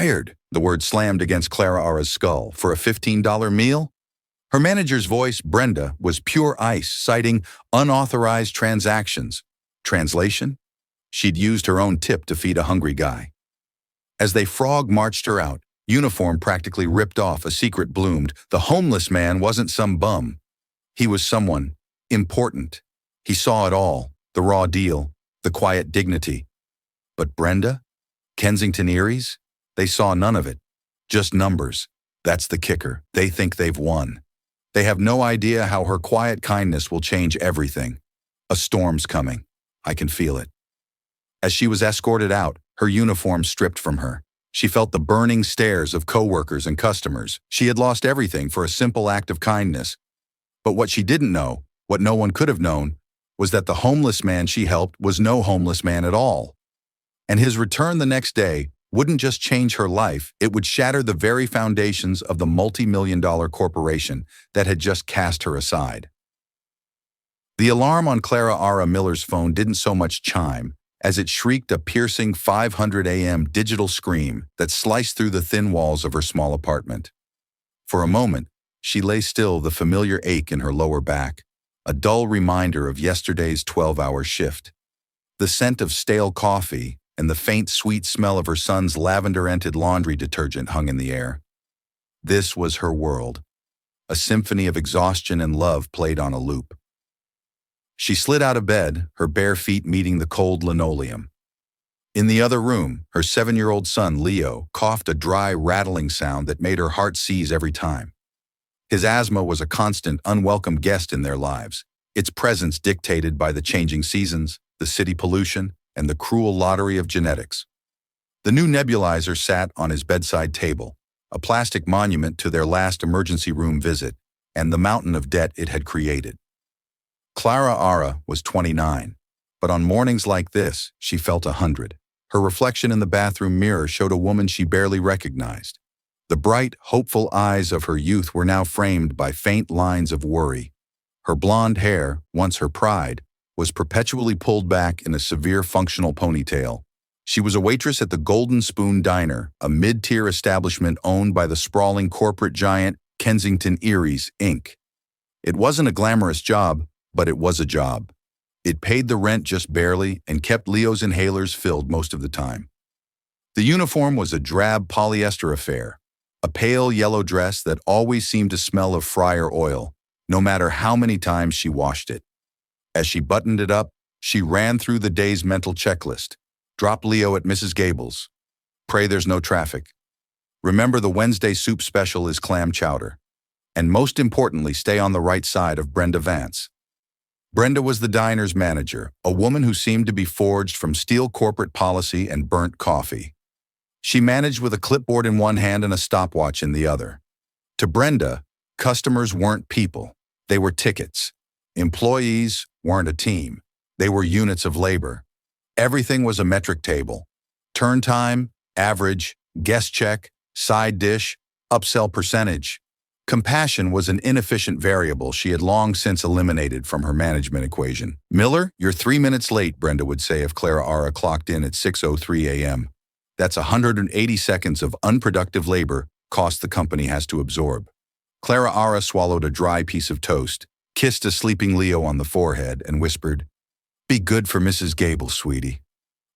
fired. The word slammed against Clara Ara's skull. For a $15 meal? Her manager's voice, Brenda, was pure ice, citing unauthorized transactions. Translation? She'd used her own tip to feed a hungry guy. As they frog-marched her out, uniform practically ripped off, a secret bloomed. The homeless man wasn't some bum. He was someone important. He saw it all, the raw deal, the quiet dignity. But Brenda? Kensington Erie's? They saw none of it. Just numbers. That's the kicker. They think they've won. They have no idea how her quiet kindness will change everything. A storm's coming. I can feel it. As she was escorted out, her uniform stripped from her, she felt the burning stares of coworkers and customers. She had lost everything for a simple act of kindness. But what she didn't know, what no one could have known, was that the homeless man she helped was no homeless man at all. And his return the next day wouldn't just change her life, it would shatter the very foundations of the multi-million-dollar corporation that had just cast her aside. The alarm on Clara Ara Miller's phone didn't so much chime as it shrieked a piercing 500 a.m. digital scream that sliced through the thin walls of her small apartment. For a moment, she lay still, the familiar ache in her lower back, a dull reminder of yesterday's 12-hour shift. The scent of stale coffee and the faint, sweet smell of her son's lavender-scented laundry detergent hung in the air. This was her world. A symphony of exhaustion and love played on a loop. She slid out of bed, her bare feet meeting the cold linoleum. In the other room, her 7-year-old son, Leo, coughed a dry, rattling sound that made her heart seize every time. His asthma was a constant, unwelcome guest in their lives, its presence dictated by the changing seasons, the city pollution, and the cruel lottery of genetics. The new nebulizer sat on his bedside table, a plastic monument to their last emergency room visit and the mountain of debt it had created. Clara Ara was 29, but on mornings like this, she felt 100. Her reflection in the bathroom mirror showed a woman she barely recognized. The bright, hopeful eyes of her youth were now framed by faint lines of worry. Her blonde hair, once her pride, was perpetually pulled back in a severe functional ponytail. She was a waitress at the Golden Spoon Diner, a mid-tier establishment owned by the sprawling corporate giant Kensington Erie's, Inc. It wasn't a glamorous job, but it was a job. It paid the rent just barely and kept Leo's inhalers filled most of the time. The uniform was a drab polyester affair, a pale yellow dress that always seemed to smell of fryer oil, no matter how many times she washed it. As she buttoned it up, she ran through the day's mental checklist. Drop Leo at Mrs. Gable's. Pray there's no traffic. Remember the Wednesday soup special is clam chowder. And most importantly, stay on the right side of Brenda Vance. Brenda was the diner's manager, a woman who seemed to be forged from steel corporate policy and burnt coffee. She managed with a clipboard in one hand and a stopwatch in the other. To Brenda, customers weren't people. They were tickets. Employees weren't a team. They were units of labor. Everything was a metric table. Turn time, average, guest check, side dish, upsell percentage. Compassion was an inefficient variable she had long since eliminated from her management equation. Miller, you're 3 minutes late, Brenda would say if Clara Ara clocked in at 6:03 a.m. That's 180 seconds of unproductive labor cost the company has to absorb. Clara Ara swallowed a dry piece of toast, kissed a sleeping Leo on the forehead, and whispered, "Be good for Mrs. Gable, sweetie.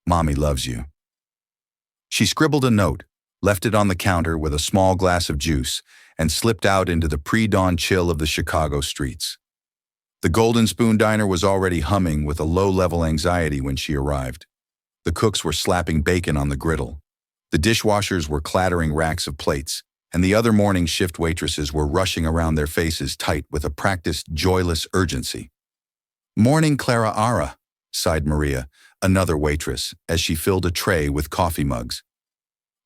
Mommy loves you." She scribbled a note, left it on the counter with a small glass of juice, and slipped out into the pre-dawn chill of the Chicago streets. The Golden Spoon Diner was already humming with a low-level anxiety when she arrived. The cooks were slapping bacon on the griddle. The dishwashers were clattering racks of plates, and the other morning shift waitresses were rushing around, their faces tight with a practiced, joyless urgency. "Morning, Clara Ara," sighed Maria, another waitress, as she filled a tray with coffee mugs.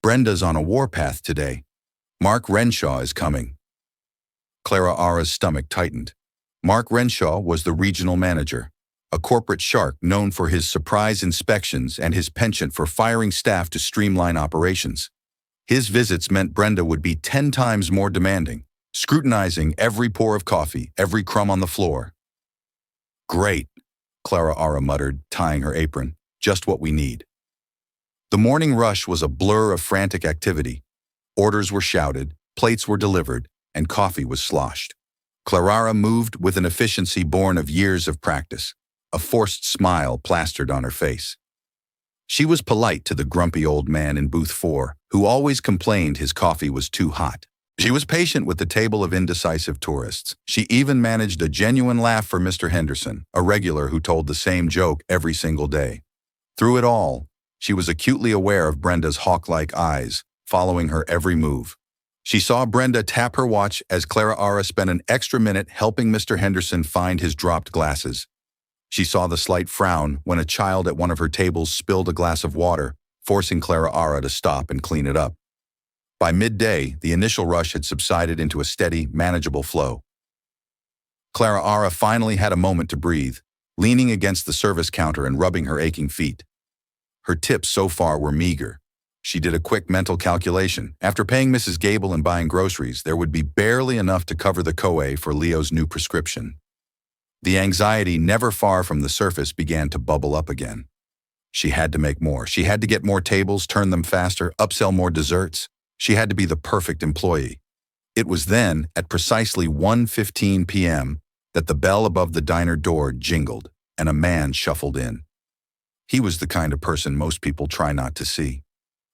"Brenda's on a warpath today. Mark Renshaw is coming." Clara Ara's stomach tightened. Mark Renshaw was the regional manager, a corporate shark known for his surprise inspections and his penchant for firing staff to streamline operations. His visits meant Brenda would be 10 times more demanding, scrutinizing every pour of coffee, every crumb on the floor. "Great," Clara Ara muttered, tying her apron. "Just what we need." The morning rush was a blur of frantic activity. Orders were shouted, plates were delivered, and coffee was sloshed. Clara moved with an efficiency born of years of practice, a forced smile plastered on her face. She was polite to the grumpy old man in booth 4, who always complained his coffee was too hot. She was patient with the table of indecisive tourists. She even managed a genuine laugh for Mr. Henderson, a regular who told the same joke every single day. Through it all, she was acutely aware of Brenda's hawk-like eyes, following her every move. She saw Brenda tap her watch as Clara spent an extra minute helping Mr. Henderson find his dropped glasses. She saw the slight frown when a child at one of her tables spilled a glass of water, forcing Clara to stop and clean it up. By midday, the initial rush had subsided into a steady, manageable flow. Clara finally had a moment to breathe, leaning against the service counter and rubbing her aching feet. Her tips so far were meager. She did a quick mental calculation. After paying Mrs. Gable and buying groceries, there would be barely enough to cover the COA for Leo's new prescription. The anxiety never far from the surface began to bubble up again. She had to make more. She had to get more tables, turn them faster, upsell more desserts. She had to be the perfect employee. It was then, at precisely 1:15 p.m., that the bell above the diner door jingled and a man shuffled in. He was the kind of person most people try not to see.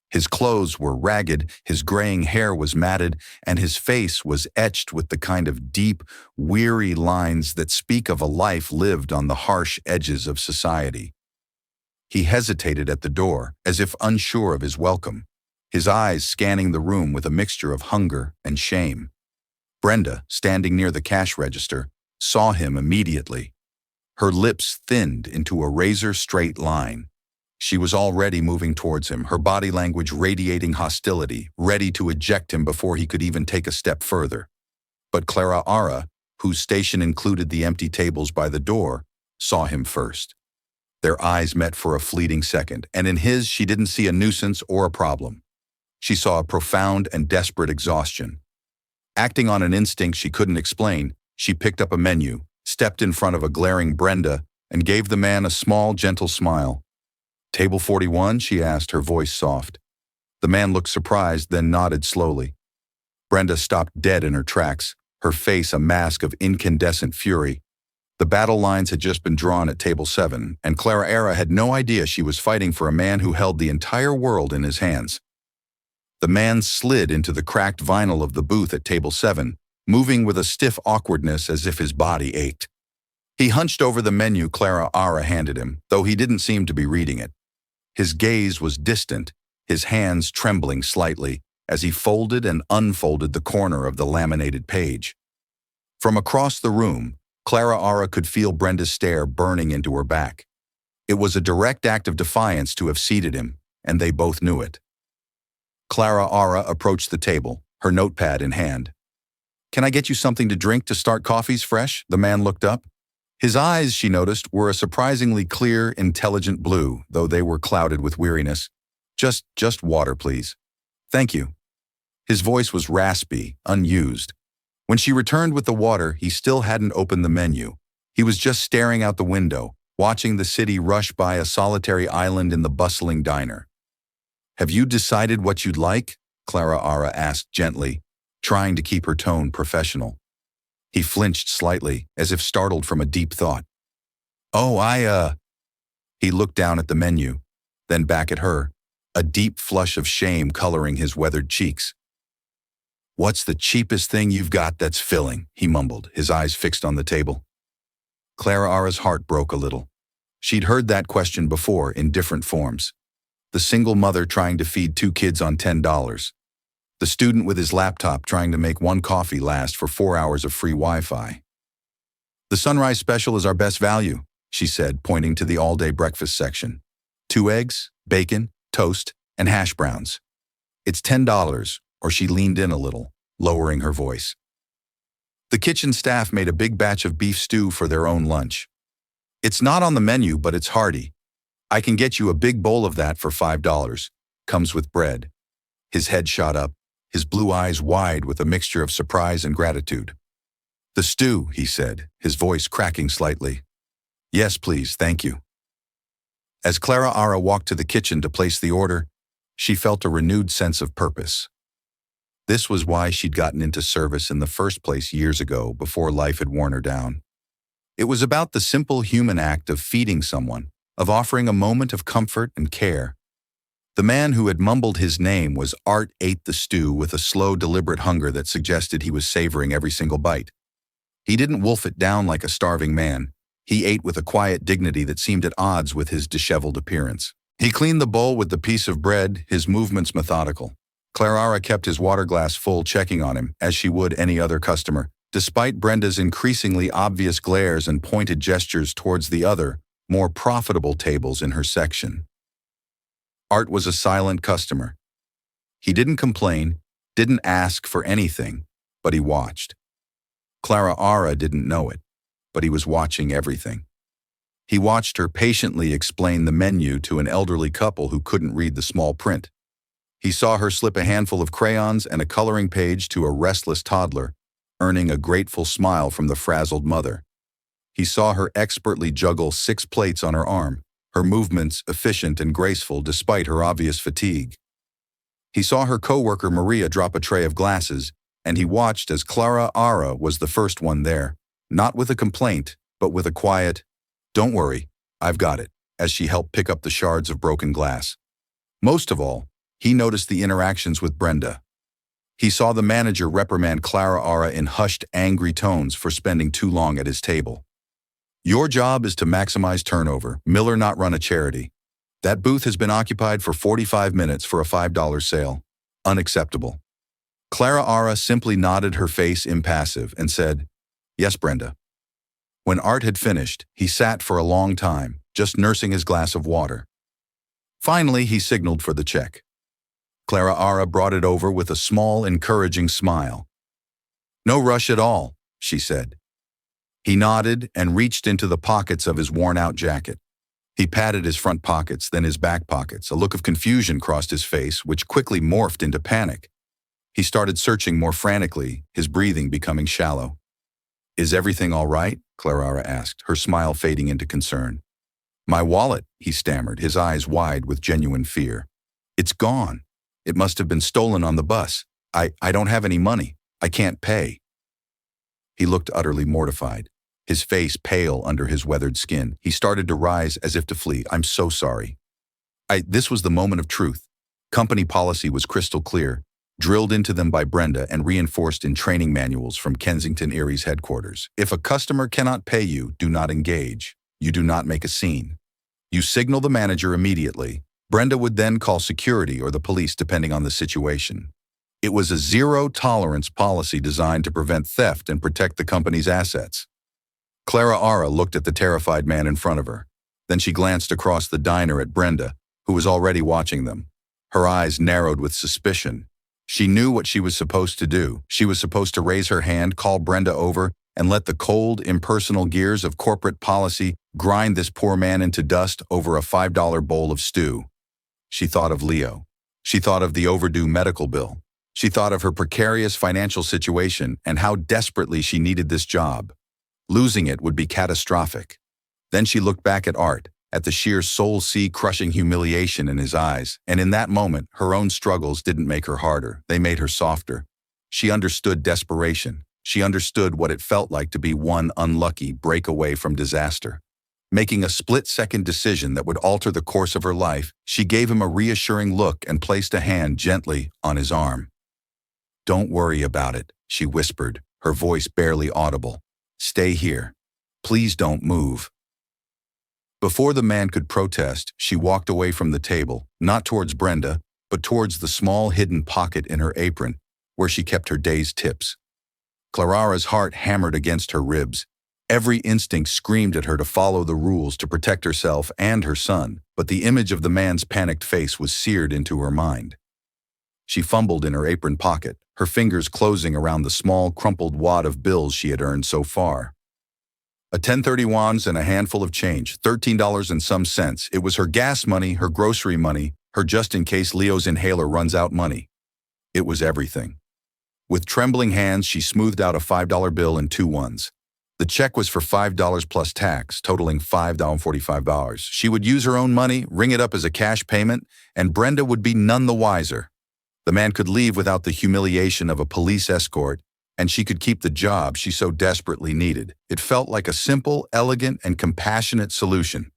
His clothes were ragged, his graying hair was matted, and his face was etched with the kind of deep, weary lines that speak of a life lived on the harsh edges of society. He hesitated at the door, as if unsure of his welcome, his eyes scanning the room with a mixture of hunger and shame. Brenda, standing near the cash register, saw him immediately. Her lips thinned into a razor-straight line. She was already moving towards him, her body language radiating hostility, ready to eject him before he could even take a step further. But Clara, whose station included the empty tables by the door, saw him first. Their eyes met for a fleeting second, and in his she didn't see a nuisance or a problem. She saw a profound and desperate exhaustion. Acting on an instinct she couldn't explain, she picked up a menu, stepped in front of a glaring Brenda, and gave the man a small, gentle smile. "Table 41?" she asked, her voice soft. The man looked surprised, then nodded slowly. Brenda stopped dead in her tracks, her face a mask of incandescent fury. The battle lines had just been drawn at table 7, and Clara had no idea she was fighting for a man who held the entire world in his hands. The man slid into the cracked vinyl of the booth at table 7, moving with a stiff awkwardness as if his body ached. He hunched over the menu Clara handed him, though he didn't seem to be reading it. His gaze was distant, his hands trembling slightly as he folded and unfolded the corner of the laminated page. From across the room, Clara could feel Brenda's stare burning into her back. It was a direct act of defiance to have seated him, and they both knew it. Clara approached the table, her notepad in hand. "Can I get you something to drink to start coffees fresh?" The man looked up. His eyes, she noticed, were a surprisingly clear, intelligent blue, though they were clouded with weariness. Just water, please." "Thank you." His voice was raspy, unused. When she returned with the water, he still hadn't opened the menu. He was just staring out the window, watching the city rush by a solitary island in the bustling diner. "Have you decided what you'd like?" Clara asked gently, trying to keep her tone professional. He flinched slightly, as if startled from a deep thought. "Oh, He looked down at the menu, then back at her, a deep flush of shame coloring his weathered cheeks. "What's the cheapest thing you've got that's filling?" he mumbled, his eyes fixed on the table. Clara's heart broke a little. She'd heard that question before in different forms. The single mother trying to feed 2 kids on $10. The student with his laptop trying to make 1 coffee last for 4 hours of free Wi-Fi. "The sunrise special is our best value," she said, pointing to the all-day breakfast section. 2 eggs, bacon, toast, and hash browns. "It's $10, or she leaned in a little, lowering her voice. The kitchen staff made a big batch of beef stew for their own lunch. "It's not on the menu, but it's hearty. I can get you a big bowl of that for $5. Comes with bread." His head shot up, his blue eyes wide with a mixture of surprise and gratitude. "The stew," he said, his voice cracking slightly. "Yes, please, thank you." As Clara walked to the kitchen to place the order, She felt a renewed sense of purpose. This was why she'd gotten into service in the first place years ago, before life had worn her down. It was about the simple human act of feeding someone, of offering a moment of comfort and care. The man who had mumbled his name was Art ate the stew with a slow, deliberate hunger that suggested he was savoring every single bite. He didn't wolf it down like a starving man. He ate with a quiet dignity that seemed at odds with his disheveled appearance. He cleaned the bowl with the piece of bread, his movements methodical. Clara kept his water glass full, checking on him, as she would any other customer, despite Brenda's increasingly obvious glares and pointed gestures towards the other, more profitable tables in her section. Art was a silent customer. He didn't complain, didn't ask for anything, but he watched. Clara didn't know it, but he was watching everything. He watched her patiently explain the menu to an elderly couple who couldn't read the small print. He saw her slip a handful of crayons and a coloring page to a restless toddler, earning a grateful smile from the frazzled mother. He saw her expertly juggle 6 plates on her arm, her movements efficient and graceful despite her obvious fatigue. He saw her coworker Maria drop a tray of glasses, and he watched as Clara was the first one there, not with a complaint, but with a quiet, "Don't worry, I've got it," as she helped pick up the shards of broken glass. Most of all, he noticed the interactions with Brenda. He saw the manager reprimand Clara in hushed, angry tones for spending too long at his table. "Your job is to maximize turnover, Miller, not run a charity. That booth has been occupied for 45 minutes for a $5 sale. Unacceptable." Clara simply nodded, her face impassive, and said, "Yes, Brenda." When Art had finished, he sat for a long time, just nursing his glass of water. Finally, he signaled for the check. Clara brought it over with a small, encouraging smile. "No rush at all," she said. He nodded and reached into the pockets of his worn-out jacket. He patted his front pockets, then his back pockets. A look of confusion crossed his face, which quickly morphed into panic. He started searching more frantically, his breathing becoming shallow. "Is everything all right?" Clara asked, her smile fading into concern. "My wallet," he stammered, his eyes wide with genuine fear. "It's gone. It must have been stolen on the bus. I don't have any money. I can't pay." He looked utterly mortified, his face pale under his weathered skin. He started to rise as if to flee. "I'm so sorry." This was the moment of truth. Company policy was crystal clear, drilled into them by Brenda and reinforced in training manuals from Kensington Erie's headquarters. If a customer cannot pay you, do not engage. You do not make a scene. You signal the manager immediately. Brenda would then call security or the police depending on the situation. It was a zero-tolerance policy designed to prevent theft and protect the company's assets. Clara looked at the terrified man in front of her. Then she glanced across the diner at Brenda, who was already watching them. Her eyes narrowed with suspicion. She knew what she was supposed to do. She was supposed to raise her hand, call Brenda over, and let the cold, impersonal gears of corporate policy grind this poor man into dust over a $5 bowl of stew. She thought of Leo. She thought of the overdue medical bill. She thought of her precarious financial situation and how desperately she needed this job. Losing it would be catastrophic. Then she looked back at Art, at the sheer soul-crushing humiliation in his eyes, and in that moment, her own struggles didn't make her harder, they made her softer. She understood desperation. She understood what it felt like to be one unlucky breakaway from disaster. Making a split-second decision that would alter the course of her life, she gave him a reassuring look and placed a hand gently on his arm. "Don't worry about it," she whispered, her voice barely audible. "Stay here. Please don't move." Before the man could protest, she walked away from the table, not towards Brenda, but towards the small hidden pocket in her apron, where she kept her day's tips. Clara's heart hammered against her ribs. Every instinct screamed at her to follow the rules to protect herself and her son, but the image of the man's panicked face was seared into her mind. She fumbled in her apron pocket, her fingers closing around the small, crumpled wad of bills she had earned so far. A 1031s and a handful of change, $13 and some cents. It was her gas money, her grocery money, her just-in-case Leo's inhaler runs out money. It was everything. With trembling hands, she smoothed out a $5 bill and 2 ones. The check was for $5 plus tax, totaling $5.45. She would use her own money, ring it up as a cash payment, and Brenda would be none the wiser. The man could leave without the humiliation of a police escort, and she could keep the job she so desperately needed. It felt like a simple, elegant, and compassionate solution.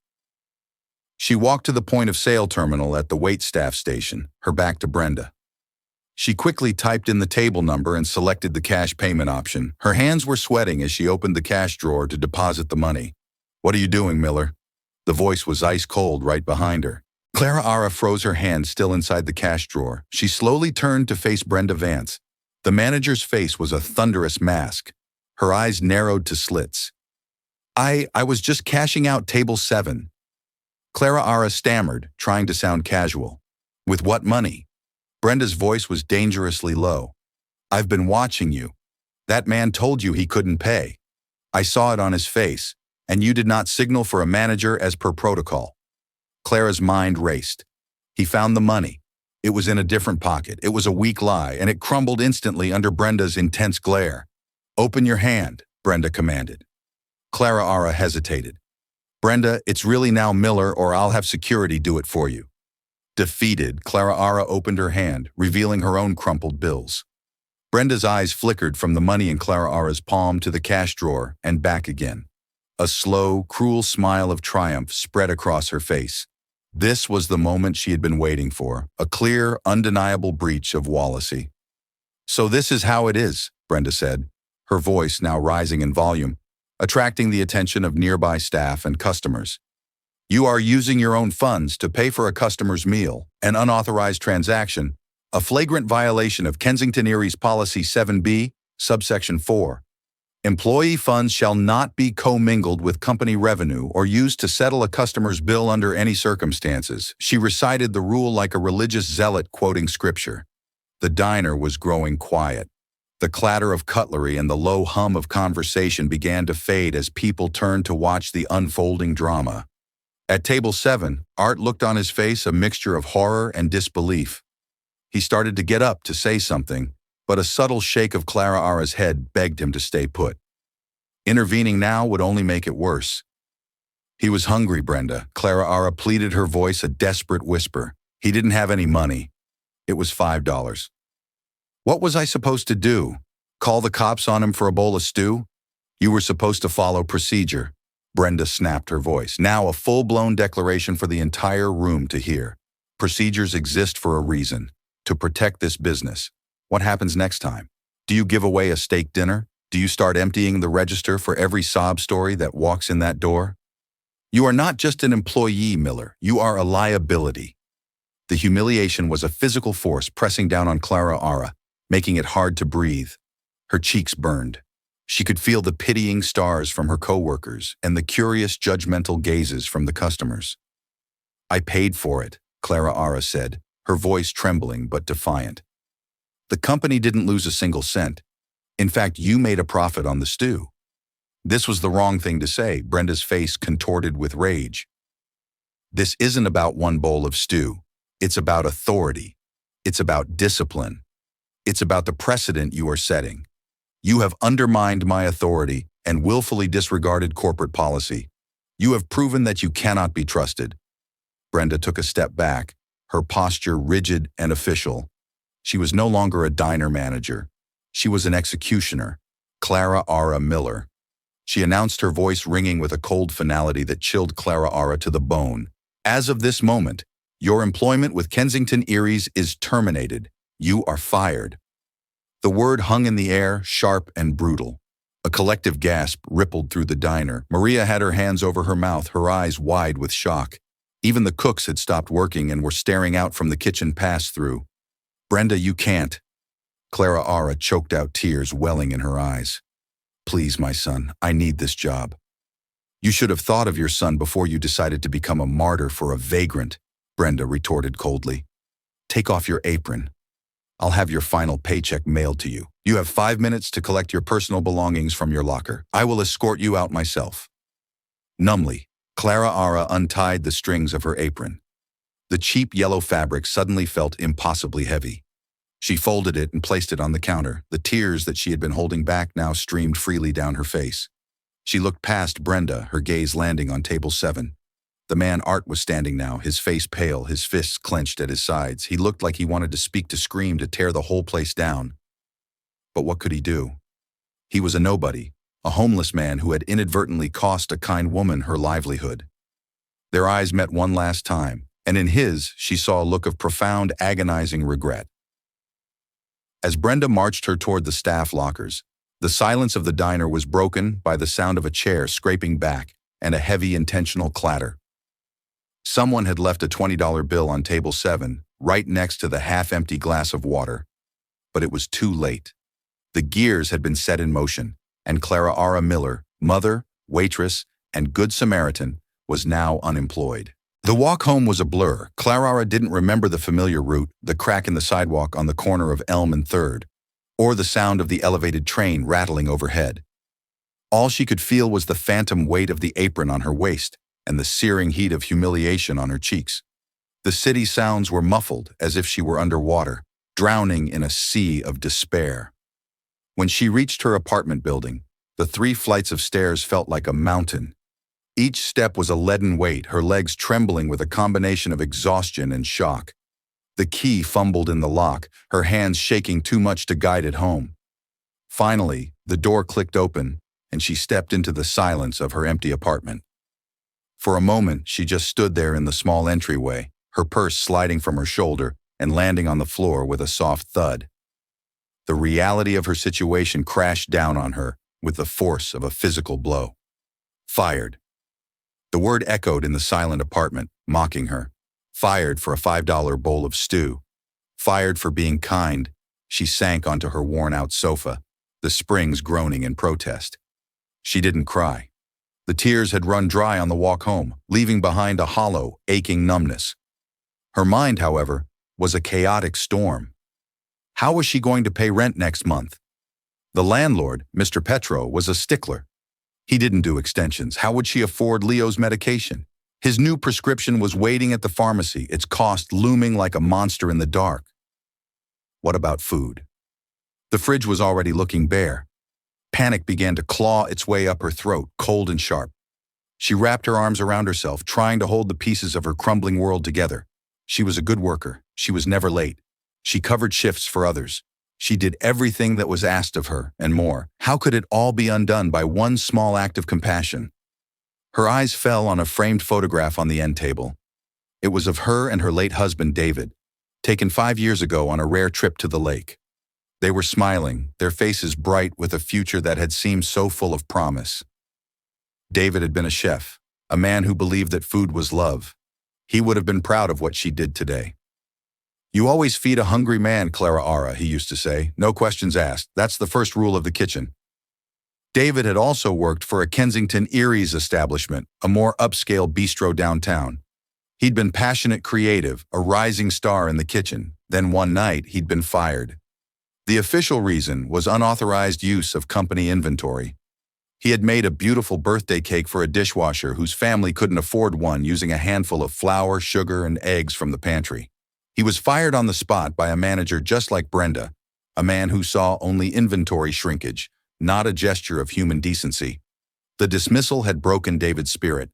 She walked to the point-of-sale terminal at the waitstaff station, her back to Brenda. She quickly typed in the table number and selected the cash payment option. Her hands were sweating as she opened the cash drawer to deposit the money. "What are you doing, Miller?" The voice was ice cold right behind her. Clara Ara froze her hand still inside the cash drawer. She slowly turned to face Brenda Vance. The manager's face was a thunderous mask. Her eyes narrowed to slits. I was just cashing out table 7. Clara Ara stammered, trying to sound casual. "With what money?" Brenda's voice was dangerously low. "I've been watching you. That man told you he couldn't pay. I saw it on his face, and you did not signal for a manager as per protocol." Clara's mind raced. He found the money. It was in a different pocket. It was a weak lie, and it crumbled instantly under Brenda's intense glare. "Open your hand," Brenda commanded. Clara Ara hesitated. "Brenda, it's really now Miller, or I'll have security do it for you." Defeated, Clara Ara opened her hand, revealing her own crumpled bills. Brenda's eyes flickered from the money in Clara Ara's palm to the cash drawer and back again. A slow, cruel smile of triumph spread across her face. This was the moment she had been waiting for, a clear, undeniable breach of Wall-E. "So this is how it is," Brenda said, her voice now rising in volume, attracting the attention of nearby staff and customers. "You are using your own funds to pay for a customer's meal, an unauthorized transaction, a flagrant violation of Kensington Erie's Policy 7B, subsection 4. Employee funds shall not be commingled with company revenue or used to settle a customer's bill under any circumstances." She recited the rule like a religious zealot quoting scripture. The diner was growing quiet. The clatter of cutlery and the low hum of conversation began to fade as people turned to watch the unfolding drama. At table 7, Art looked on his face a mixture of horror and disbelief. He started to get up to say something, but a subtle shake of Clara Ara's head begged him to stay put. Intervening now would only make it worse. "He was hungry, Brenda," Clara Ara pleaded, her voice a desperate whisper. "He didn't have any money. It was $5. What was I supposed to do? Call the cops on him for a bowl of stew? You were supposed to follow procedure." Brenda snapped her voice, now a full-blown declaration for the entire room to hear. "Procedures exist for a reason, to protect this business. What happens next time? Do you give away a steak dinner? Do you start emptying the register for every sob story that walks in that door? You are not just an employee, Miller. You are a liability." The humiliation was a physical force pressing down on Clara Ara, making it hard to breathe. Her cheeks burned. She could feel the pitying stars from her co-workers and the curious, judgmental gazes from the customers. "I paid for it," Clara Ara said, her voice trembling but defiant. "The company didn't lose a single cent. In fact, you made a profit on the stew." This was the wrong thing to say, Brenda's face contorted with rage. "This isn't about one bowl of stew. It's about authority. It's about discipline. It's about the precedent you are setting. You have undermined my authority and willfully disregarded corporate policy. You have proven that you cannot be trusted." Brenda took a step back, her posture rigid and official. She was no longer a diner manager. She was an executioner, Clara Ara Miller. She announced, her voice ringing with a cold finality that chilled Clara Ara to the bone. "As of this moment, your employment with Kensington Erie's is terminated. You are fired." The word hung in the air, sharp and brutal. A collective gasp rippled through the diner. Maria had her hands over her mouth, her eyes wide with shock. Even the cooks had stopped working and were staring out from the kitchen pass-through. "Brenda, you can't." Clara Ara choked out, tears welling in her eyes. "Please, my son, I need this job." "You should have thought of your son before you decided to become a martyr for a vagrant," Brenda retorted coldly. "Take off your apron. I'll have your final paycheck mailed to you. You have 5 minutes to collect your personal belongings from your locker. I will escort you out myself." Numbly, Clara Ara untied the strings of her apron. The cheap yellow fabric suddenly felt impossibly heavy. She folded it and placed it on the counter. The tears that she had been holding back now streamed freely down her face. She looked past Brenda, her gaze landing on table 7. The man Art was standing now, his face pale, his fists clenched at his sides. He looked like he wanted to speak, to scream, to tear the whole place down. But what could he do? He was a nobody, a homeless man who had inadvertently cost a kind woman her livelihood. Their eyes met one last time, and in his, she saw a look of profound, agonizing regret. As Brenda marched her toward the staff lockers, the silence of the diner was broken by the sound of a chair scraping back and a heavy, intentional clatter. Someone had left a $20 bill on table 7, right next to the half-empty glass of water. But it was too late. The gears had been set in motion, and Clara Miller, mother, waitress, and Good Samaritan, was now unemployed. The walk home was a blur. Clara didn't remember the familiar route, the crack in the sidewalk on the corner of Elm and 3rd, or the sound of the elevated train rattling overhead. All she could feel was the phantom weight of the apron on her waist and the searing heat of humiliation on her cheeks. The city sounds were muffled as if she were underwater, drowning in a sea of despair. When she reached her apartment building, the 3 flights of stairs felt like a mountain. Each step was a leaden weight, her legs trembling with a combination of exhaustion and shock. The key fumbled in the lock, her hands shaking too much to guide it home. Finally, the door clicked open, and she stepped into the silence of her empty apartment. For a moment, she just stood there in the small entryway, her purse sliding from her shoulder and landing on the floor with a soft thud. The reality of her situation crashed down on her with the force of a physical blow. Fired. The word echoed in the silent apartment, mocking her. Fired for a $5 bowl of stew. Fired for being kind. She sank onto her worn-out sofa, the springs groaning in protest. She didn't cry. The tears had run dry on the walk home, leaving behind a hollow, aching numbness. Her mind, however, was a chaotic storm. How was she going to pay rent next month? The landlord, Mr. Petro, was a stickler. He didn't do extensions. How would she afford Leo's medication? His new prescription was waiting at the pharmacy, its cost looming like a monster in the dark. What about food? The fridge was already looking bare. Panic began to claw its way up her throat, cold and sharp. She wrapped her arms around herself, trying to hold the pieces of her crumbling world together. She was a good worker. She was never late. She covered shifts for others. She did everything that was asked of her, and more. How could it all be undone by one small act of compassion? Her eyes fell on a framed photograph on the end table. It was of her and her late husband, David, taken 5 years ago on a rare trip to the lake. They were smiling, their faces bright with a future that had seemed so full of promise. David had been a chef, a man who believed that food was love. He would have been proud of what she did today. "You always feed a hungry man, Clara," he used to say. "No questions asked. That's the first rule of the kitchen." David had also worked for a Kensington Erie's establishment, a more upscale bistro downtown. He'd been passionate creative, a rising star in the kitchen. Then one night, he'd been fired. The official reason was unauthorized use of company inventory. He had made a beautiful birthday cake for a dishwasher whose family couldn't afford one, using a handful of flour, sugar, and eggs from the pantry. He was fired on the spot by a manager just like Brenda, a man who saw only inventory shrinkage, not a gesture of human decency. The dismissal had broken David's spirit.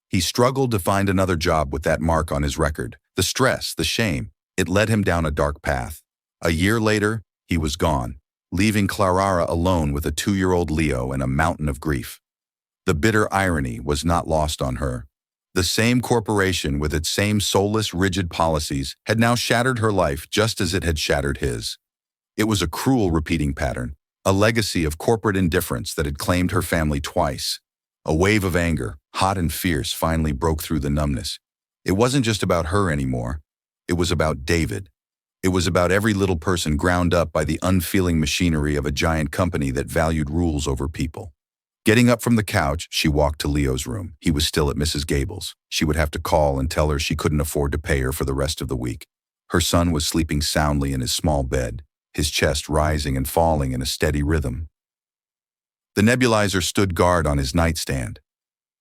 He struggled to find another job with that mark on his record. The stress, the shame, it led him down a dark path. A year later, he was gone, leaving Clara alone with a 2-year-old Leo and a mountain of grief. The bitter irony was not lost on her. The same corporation with its same soulless, rigid policies had now shattered her life just as it had shattered his. It was a cruel repeating pattern, a legacy of corporate indifference that had claimed her family twice. A wave of anger, hot and fierce, finally broke through the numbness. It wasn't just about her anymore. It was about David. It was about every little person ground up by the unfeeling machinery of a giant company that valued rules over people. Getting up from the couch, she walked to Leo's room. He was still at Mrs. Gable's. She would have to call and tell her she couldn't afford to pay her for the rest of the week. Her son was sleeping soundly in his small bed, his chest rising and falling in a steady rhythm. The nebulizer stood guard on his nightstand.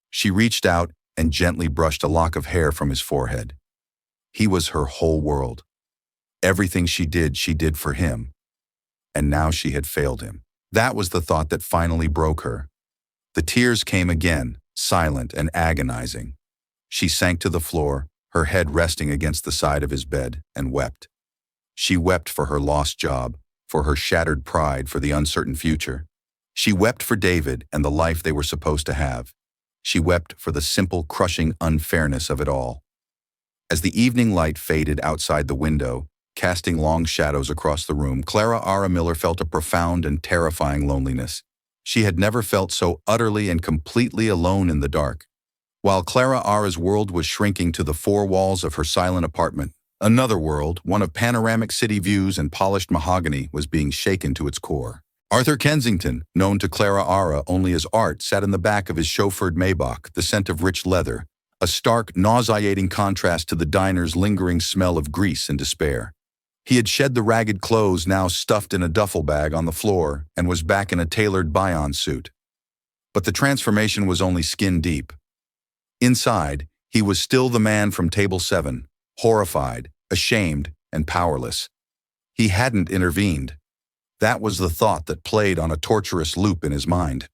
She reached out and gently brushed a lock of hair from his forehead. He was her whole world. Everything she did for him. And now she had failed him. That was the thought that finally broke her. The tears came again, silent and agonizing. She sank to the floor, her head resting against the side of his bed, and wept. She wept for her lost job, for her shattered pride, for the uncertain future. She wept for David and the life they were supposed to have. She wept for the simple, crushing unfairness of it all. As the evening light faded outside the window, casting long shadows across the room, Clara R. Miller felt a profound and terrifying loneliness. She had never felt so utterly and completely alone in the dark. While Clara R.'s world was shrinking to the four walls of her silent apartment, another world, one of panoramic city views and polished mahogany, was being shaken to its core. Arthur Kensington, known to Clara R. only as Art, sat in the back of his chauffeured Maybach, the scent of rich leather, a stark, nauseating contrast to the diner's lingering smell of grease and despair. He had shed the ragged clothes now stuffed in a duffel bag on the floor and was back in a tailored Bion suit. But the transformation was only skin deep. Inside, he was still the man from Table 7, horrified, ashamed, and powerless. He hadn't intervened. That was the thought that played on a torturous loop in his mind.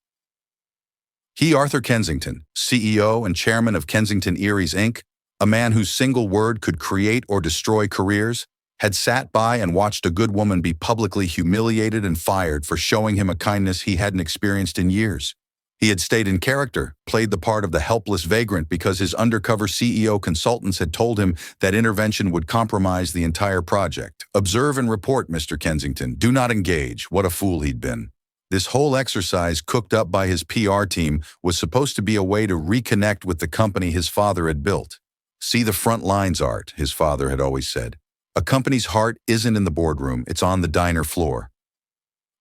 He, Arthur Kensington, CEO and chairman of Kensington Eries, Inc., a man whose single word could create or destroy careers, had sat by and watched a good woman be publicly humiliated and fired for showing him a kindness he hadn't experienced in years. He had stayed in character, played the part of the helpless vagrant because his undercover CEO consultants had told him that intervention would compromise the entire project. Observe and report, Mr. Kensington. Do not engage. What a fool he'd been. This whole exercise, cooked up by his PR team, was supposed to be a way to reconnect with the company his father had built. See the front lines, Art, his father had always said. A company's heart isn't in the boardroom, it's on the diner floor.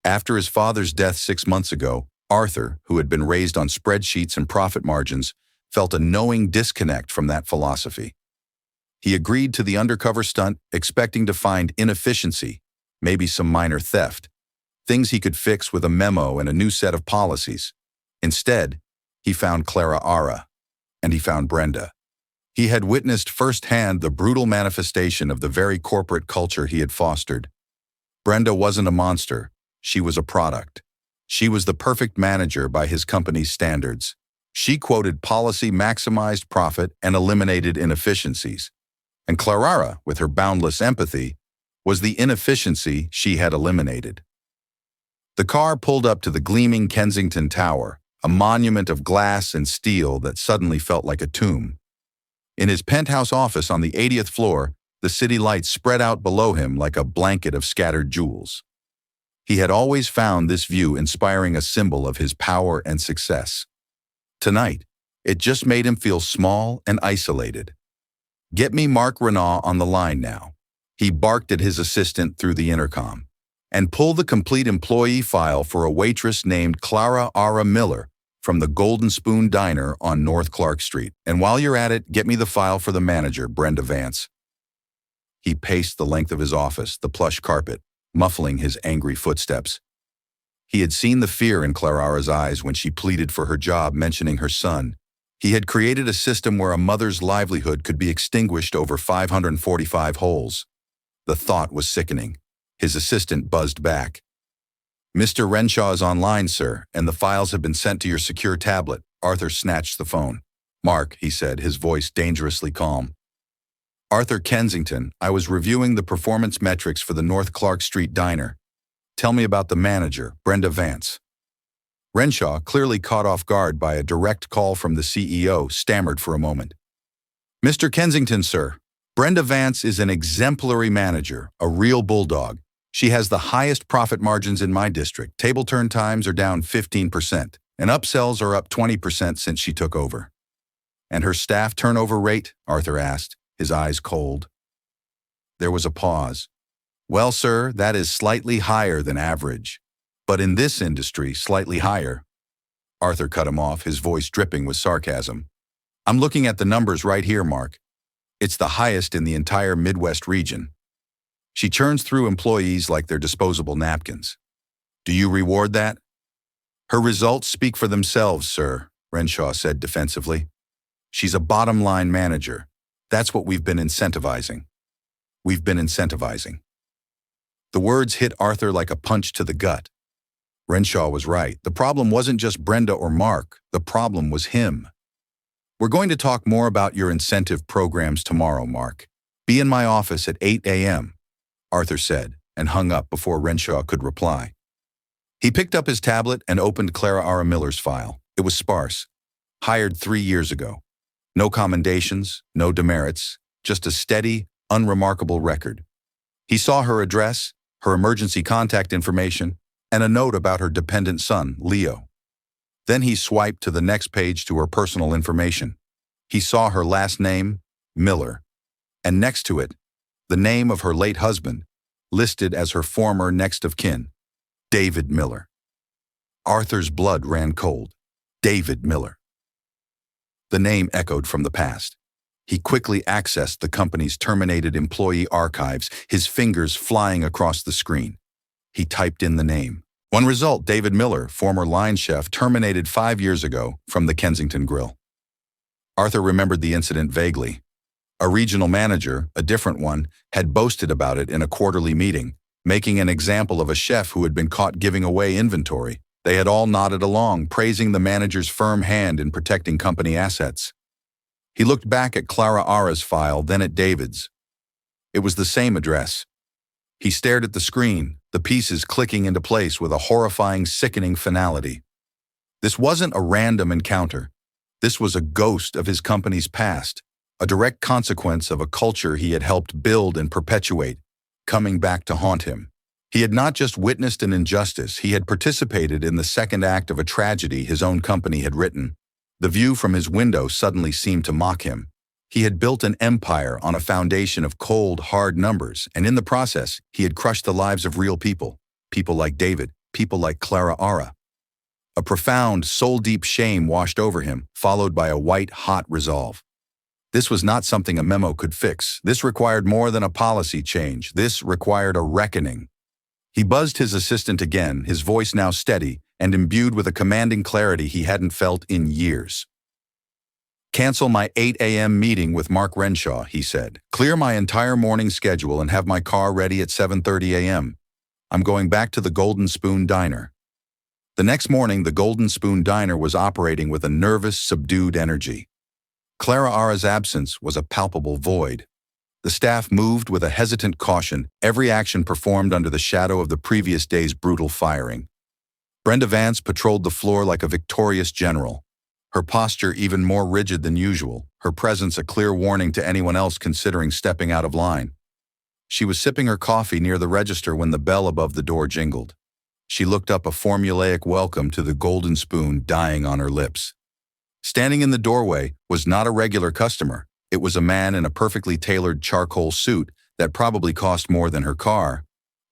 After his father's death 6 months ago, Arthur, who had been raised on spreadsheets and profit margins, felt a knowing disconnect from that philosophy. He agreed to the undercover stunt, expecting to find inefficiency, maybe some minor theft, things he could fix with a memo and a new set of policies. Instead, he found Clara Ara, and he found Brenda. He had witnessed firsthand the brutal manifestation of the very corporate culture he had fostered. Brenda wasn't a monster, she was a product. She was the perfect manager by his company's standards. She quoted policy, maximized profit, and eliminated inefficiencies. And Clara, with her boundless empathy, was the inefficiency she had eliminated. The car pulled up to the gleaming Kensington Tower, a monument of glass and steel that suddenly felt like a tomb. In his penthouse office on the 80th floor, the city lights spread out below him like a blanket of scattered jewels. He had always found this view inspiring, a symbol of his power and success. Tonight, it just made him feel small and isolated. "Get me Mark Renaud on the line now," he barked at his assistant through the intercom. "And pull the complete employee file for a waitress named Clara R. Miller from the Golden Spoon Diner on North Clark Street. And while you're at it, get me the file for the manager, Brenda Vance." He paced the length of his office, the plush carpet, muffling his angry footsteps. He had seen the fear in Clara's eyes when she pleaded for her job, mentioning her son. He had created a system where a mother's livelihood could be extinguished over 545 holes. The thought was sickening. His assistant buzzed back. "Mr. Renshaw is online, sir, and the files have been sent to your secure tablet." Arthur snatched the phone. "Mark," he said, his voice dangerously calm. "Arthur Kensington, I was reviewing the performance metrics for the North Clark Street Diner. Tell me about the manager, Brenda Vance." Renshaw, clearly caught off guard by a direct call from the CEO, stammered for a moment. "Mr. Kensington, sir, Brenda Vance is an exemplary manager, a real bulldog. She has the highest profit margins in my district. Table turn times are down 15%, and upsells are up 20% since she took over." "And her staff turnover rate?" Arthur asked, his eyes cold. There was a pause. "Well, sir, that is slightly higher than average. But in this industry, slightly higher." Arthur cut him off, his voice dripping with sarcasm. "I'm looking at the numbers right here, Mark. It's the highest in the entire Midwest region. She churns through employees like they're disposable napkins. Do you reward that?" "Her results speak for themselves, sir," Renshaw said defensively. "She's a bottom-line manager. That's what we've been incentivizing. We've been incentivizing." The words hit Arthur like a punch to the gut. Renshaw was right. The problem wasn't just Brenda or Mark. The problem was him. We're going to talk more about your incentive programs tomorrow, Mark. Be in my office at 8 a.m., Arthur said, and hung up before Renshaw could reply. He picked up his tablet and opened Clara R. Miller's file. It was sparse. Hired 3 years ago. No commendations, no demerits, just a steady, unremarkable record. He saw her address, her emergency contact information, and a note about her dependent son, Leo. Then he swiped to the next page to her personal information. He saw her last name, Miller, and next to it, the name of her late husband, listed as her former next of kin, David Miller. Arthur's blood ran cold. David Miller. The name echoed from the past. He quickly accessed the company's terminated employee archives, his fingers flying across the screen. He typed in the name. One result, David Miller, former line chef, terminated 5 years ago from the Kensington Grill. Arthur remembered the incident vaguely. A regional manager, a different one, had boasted about it in a quarterly meeting, making an example of a chef who had been caught giving away inventory. They had all nodded along, praising the manager's firm hand in protecting company assets. He looked back at Clara Ara's file, then at David's. It was the same address. He stared at the screen, the pieces clicking into place with a horrifying, sickening finality. This wasn't a random encounter. This was a ghost of his company's past, a direct consequence of a culture he had helped build and perpetuate, coming back to haunt him. He had not just witnessed an injustice, he had participated in the second act of a tragedy his own company had written. The view from his window suddenly seemed to mock him. He had built an empire on a foundation of cold, hard numbers, and in the process, he had crushed the lives of real people. People like David, people like Clara Ara. A profound, soul-deep shame washed over him, followed by a white-hot resolve. This was not something a memo could fix. This required more than a policy change. This required a reckoning. He buzzed his assistant again, his voice now steady and imbued with a commanding clarity he hadn't felt in years. "Cancel my 8 a.m. meeting with Mark Renshaw," he said. "Clear my entire morning schedule and have my car ready at 7:30 a.m. I'm going back to the Golden Spoon Diner." The next morning, the Golden Spoon Diner was operating with a nervous, subdued energy. Clara Ara's absence was a palpable void. The staff moved with a hesitant caution, every action performed under the shadow of the previous day's brutal firing. Brenda Vance patrolled the floor like a victorious general, her posture even more rigid than usual, her presence a clear warning to anyone else considering stepping out of line. She was sipping her coffee near the register when the bell above the door jingled. She looked up, a formulaic welcome to the Golden Spoon dying on her lips. Standing in the doorway was not a regular customer. It was a man in a perfectly tailored charcoal suit that probably cost more than her car.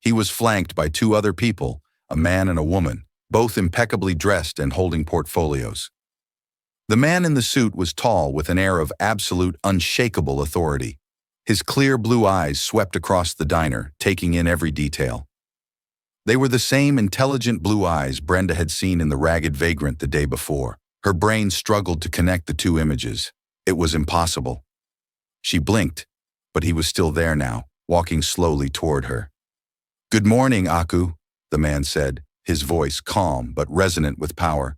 He was flanked by 2 other people, a man and a woman, both impeccably dressed and holding portfolios. The man in the suit was tall with an air of absolute, unshakable authority. His clear blue eyes swept across the diner, taking in every detail. They were the same intelligent blue eyes Brenda had seen in The Ragged Vagrant the day before. Her brain struggled to connect the 2 images. It was impossible. She blinked, but he was still there now, walking slowly toward her. "Good morning, Aku," the man said, his voice calm but resonant with power.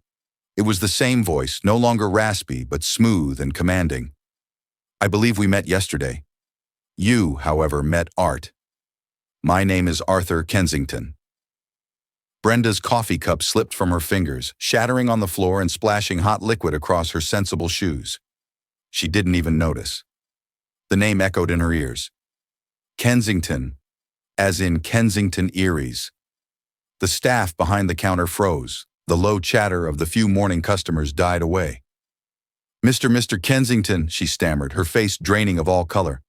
It was the same voice, no longer raspy but smooth and commanding. "I believe we met yesterday. You, however, met Art. My name is Arthur Kensington." Brenda's coffee cup slipped from her fingers, shattering on the floor and splashing hot liquid across her sensible shoes. She didn't even notice. The name echoed in her ears. Kensington, as in Kensington Eries. The staff behind the counter froze. The low chatter of the few morning customers died away. Mr. Kensington," she stammered, her face draining of all color.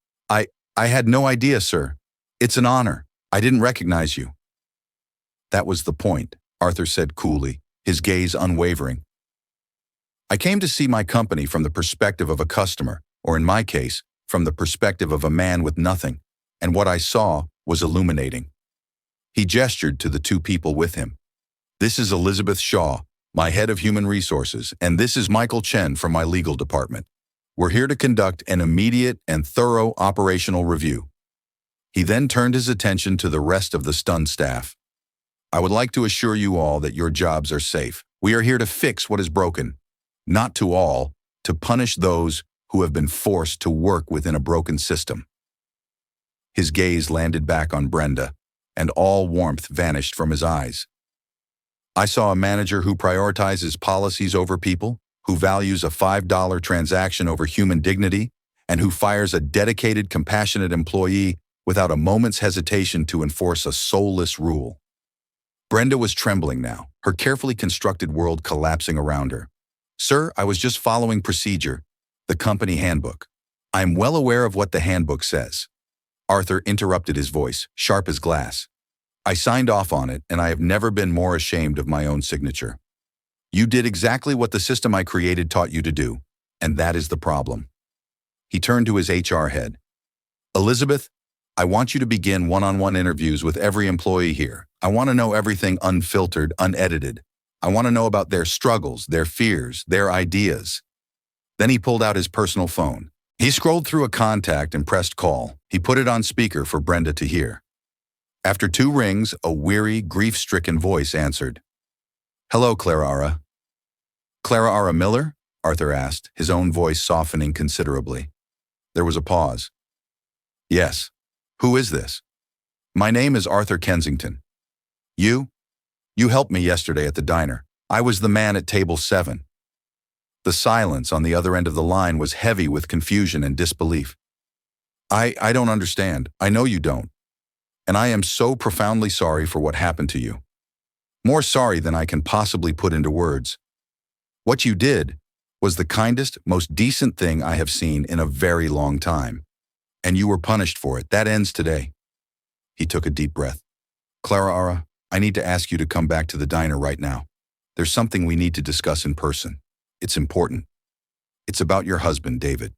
I had no idea, sir. It's an honor. I didn't recognize you." "That was the point," Arthur said coolly, his gaze unwavering. "I came to see my company from the perspective of a customer, or in my case, from the perspective of a man with nothing, and what I saw was illuminating." He gestured to the 2 people with him. "This is Elizabeth Shaw, my head of human resources, and this is Michael Chen from my legal department. We're here to conduct an immediate and thorough operational review." He then turned his attention to the rest of the stunned staff. I would like to assure you all that your jobs are safe. We are here to fix what is broken, not to punish those who have been forced to work within a broken system. His gaze landed back on Brenda, and all warmth vanished from his eyes. I saw a manager who prioritizes policies over people, who values a $5 transaction over human dignity, and who fires a dedicated, compassionate employee without a moment's hesitation to enforce a soulless rule. Brenda was trembling now, her carefully constructed world collapsing around her. Sir, I was just following procedure, the company handbook. I am well aware of what the handbook says. Arthur interrupted, his voice, sharp as glass. I signed off on it, and I have never been more ashamed of my own signature. You did exactly what the system I created taught you to do, and that is the problem. He turned to his HR head. Elizabeth, I want you to begin one-on-one interviews with every employee here. I want to know everything unfiltered, unedited. I want to know about their struggles, their fears, their ideas. Then he pulled out his personal phone. He scrolled through a contact and pressed call. He put it on speaker for Brenda to hear. After 2 rings, a weary, grief-stricken voice answered. Hello, Clara. Clara Miller? Arthur asked, his own voice softening considerably. There was a pause. Yes. Who is this? My name is Arthur Kensington. You helped me yesterday at the diner. I was the man at table 7. The silence on the other end of the line was heavy with confusion and disbelief. I don't understand. I know you don't. And I am so profoundly sorry for what happened to you. More sorry than I can possibly put into words. What you did was the kindest, most decent thing I have seen in a very long time. And you were punished for it. That ends today. He took a deep breath. Clara, I need to ask you to come back to the diner right now. There's something we need to discuss in person. It's important. It's about your husband, David.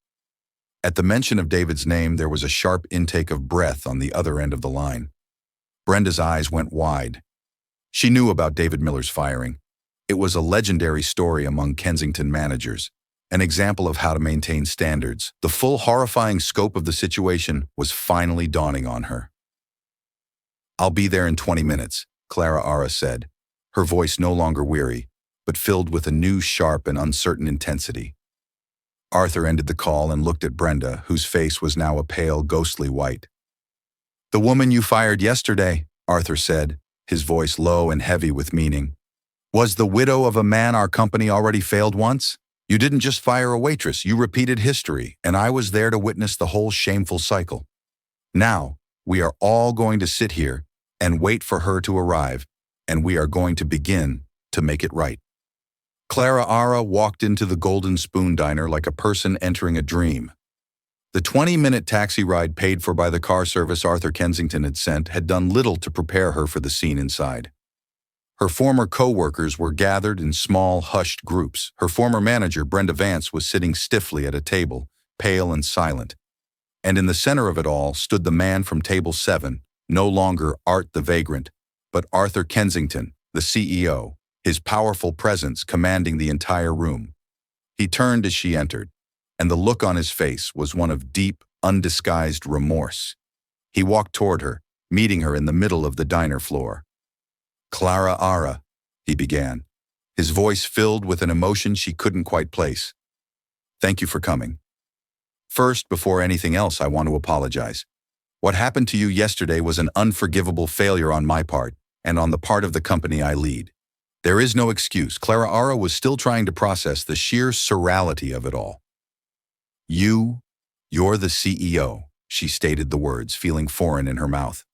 At the mention of David's name, there was a sharp intake of breath on the other end of the line. Brenda's eyes went wide. She knew about David Miller's firing. It was a legendary story among Kensington managers, an example of how to maintain standards. The full horrifying scope of the situation was finally dawning on her. I'll be there in 20 minutes, Clara said, her voice no longer weary, but filled with a new sharp and uncertain intensity. Arthur ended the call and looked at Brenda, whose face was now a pale, ghostly white. The woman you fired yesterday, Arthur said, his voice low and heavy with meaning, was the widow of a man our company already failed once. You didn't just fire a waitress, you repeated history, and I was there to witness the whole shameful cycle. Now, we are all going to sit here and wait for her to arrive, and we are going to begin to make it right. Clara walked into the Golden Spoon Diner like a person entering a dream. The 20-minute taxi ride paid for by the car service Arthur Kensington had sent had done little to prepare her for the scene inside. Her former co-workers were gathered in small, hushed groups. Her former manager, Brenda Vance, was sitting stiffly at a table, pale and silent. And in the center of it all stood the man from table 7, no longer Art the Vagrant, but Arthur Kensington, the CEO, his powerful presence commanding the entire room. He turned as she entered, and the look on his face was one of deep, undisguised remorse. He walked toward her, meeting her in the middle of the diner floor. Clara, he began, his voice filled with an emotion she couldn't quite place. Thank you for coming. First, before anything else, I want to apologize. What happened to you yesterday was an unforgivable failure on my part, and on the part of the company I lead. There is no excuse. Clara was still trying to process the sheer surreality of it all. You're the CEO, she stated the words, feeling foreign in her mouth.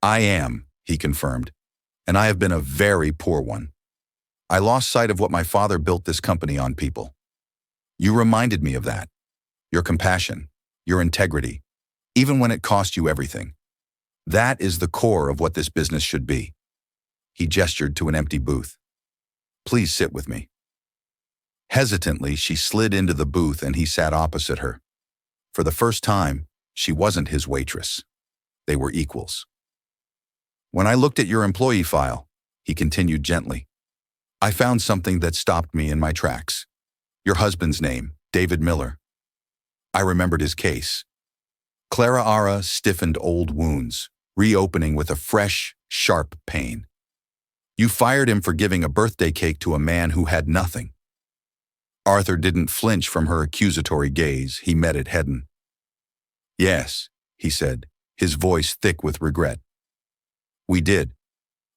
I am, he confirmed, and I have been a very poor one. I lost sight of what my father built this company on, people. You reminded me of that. Your compassion, your integrity, even when it cost you everything. That is the core of what this business should be. He gestured to an empty booth. Please sit with me. Hesitantly, she slid into the booth and he sat opposite her. For the first time, she wasn't his waitress. They were equals. When I looked at your employee file, he continued gently, I found something that stopped me in my tracks. Your husband's name, David Miller. I remembered his case. Clara stiffened old wounds, reopening with a fresh, sharp pain. You fired him for giving a birthday cake to a man who had nothing. Arthur didn't flinch from her accusatory gaze. He met it head on. Yes, he said, his voice thick with regret. We did.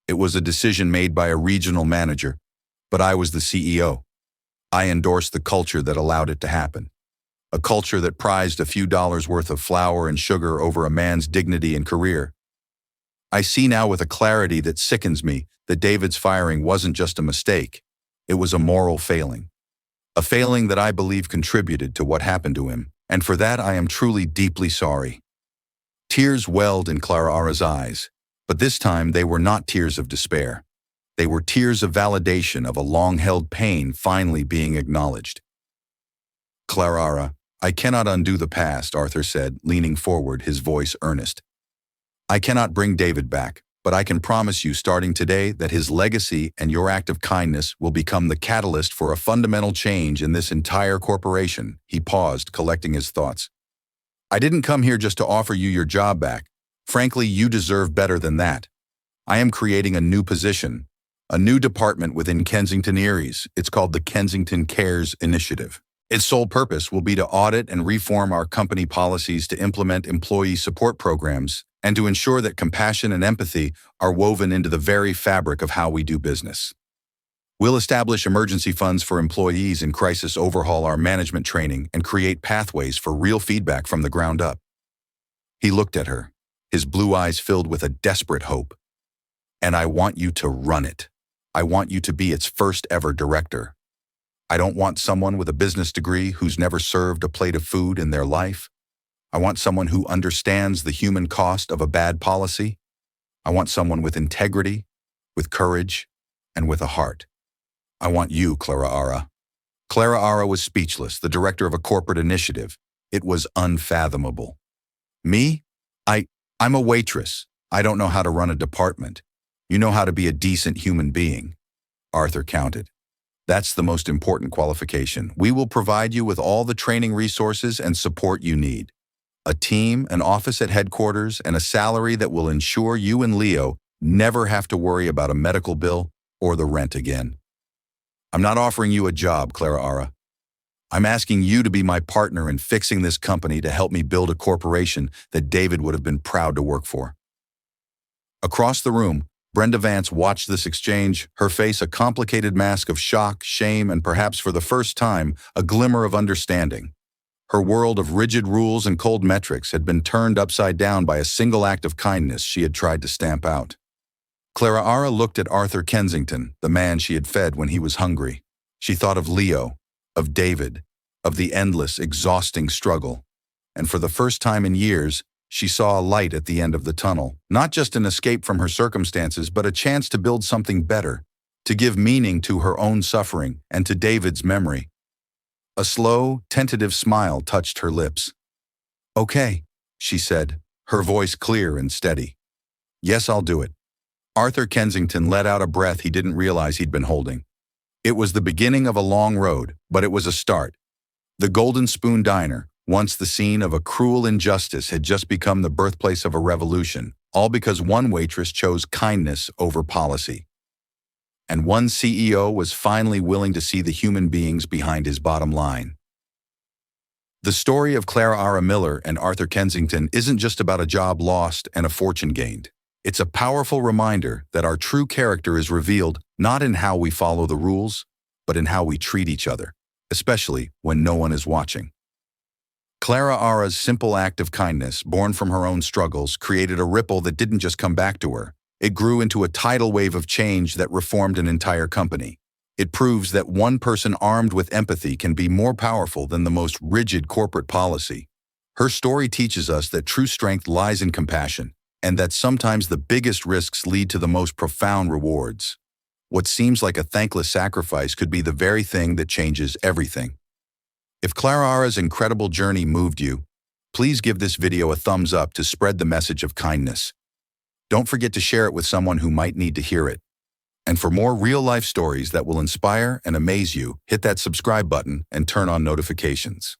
It was a decision made by a regional manager, but I was the CEO. I endorsed the culture that allowed it to happen. A culture that prized a few dollars worth of flour and sugar over a man's dignity and career. I see now with a clarity that sickens me that David's firing wasn't just a mistake. It was a moral failing. A failing that I believe contributed to what happened to him, and for that I am truly deeply sorry. Tears welled in Clara's eyes, but this time they were not tears of despair. They were tears of validation of a long-held pain finally being acknowledged. Clara, I cannot undo the past, Arthur said, leaning forward, his voice earnest. I cannot bring David back, but I can promise you starting today that his legacy and your act of kindness will become the catalyst for a fundamental change in this entire corporation. He paused, collecting his thoughts. I didn't come here just to offer you your job back. Frankly, you deserve better than that. I am creating a new position, a new department within Kensington Erie's. It's called the Kensington Cares Initiative. Its sole purpose will be to audit and reform our company policies to implement employee support programs and to ensure that compassion and empathy are woven into the very fabric of how we do business. We'll establish emergency funds for employees in crisis, overhaul our management training, and create pathways for real feedback from the ground up. He looked at her, his blue eyes filled with a desperate hope. And I want you to run it. I want you to be its first ever director. I don't want someone with a business degree who's never served a plate of food in their life. I want someone who understands the human cost of a bad policy. I want someone with integrity, with courage, and with a heart. I want you, Clara. Clara was speechless, the director of a corporate initiative. It was unfathomable. Me? I'm a waitress. I don't know how to run a department. You know how to be a decent human being. Arthur counted. That's the most important qualification. We will provide you with all the training resources and support you need. A team, an office at headquarters, and a salary that will ensure you and Leo never have to worry about a medical bill or the rent again. I'm not offering you a job, Clara. I'm asking you to be my partner in fixing this company to help me build a corporation that David would have been proud to work for. Across the room, Brenda Vance watched this exchange, her face a complicated mask of shock, shame, and perhaps for the first time, a glimmer of understanding. Her world of rigid rules and cold metrics had been turned upside down by a single act of kindness she had tried to stamp out. Clara looked at Arthur Kensington, the man she had fed when he was hungry. She thought of Leo, of David, of the endless, exhausting struggle. And for the first time in years, she saw a light at the end of the tunnel, not just an escape from her circumstances, but a chance to build something better, to give meaning to her own suffering and to David's memory. A slow, tentative smile touched her lips. Okay, she said, her voice clear and steady. Yes, I'll do it. Arthur Kensington let out a breath he didn't realize he'd been holding. It was the beginning of a long road, but it was a start. The Golden Spoon Diner, once the scene of a cruel injustice, had just become the birthplace of a revolution, all because one waitress chose kindness over policy. And one CEO was finally willing to see the human beings behind his bottom line. The story of Clara Miller and Arthur Kensington isn't just about a job lost and a fortune gained. It's a powerful reminder that our true character is revealed not in how we follow the rules, but in how we treat each other, especially when no one is watching. Clara's simple act of kindness, born from her own struggles, created a ripple that didn't just come back to her. It grew into a tidal wave of change that reformed an entire company. It proves that one person armed with empathy can be more powerful than the most rigid corporate policy. Her story teaches us that true strength lies in compassion, and that sometimes the biggest risks lead to the most profound rewards. What seems like a thankless sacrifice could be the very thing that changes everything. If Clara's incredible journey moved you, please give this video a thumbs up to spread the message of kindness. Don't forget to share it with someone who might need to hear it. And for more real-life stories that will inspire and amaze you, hit that subscribe button and turn on notifications.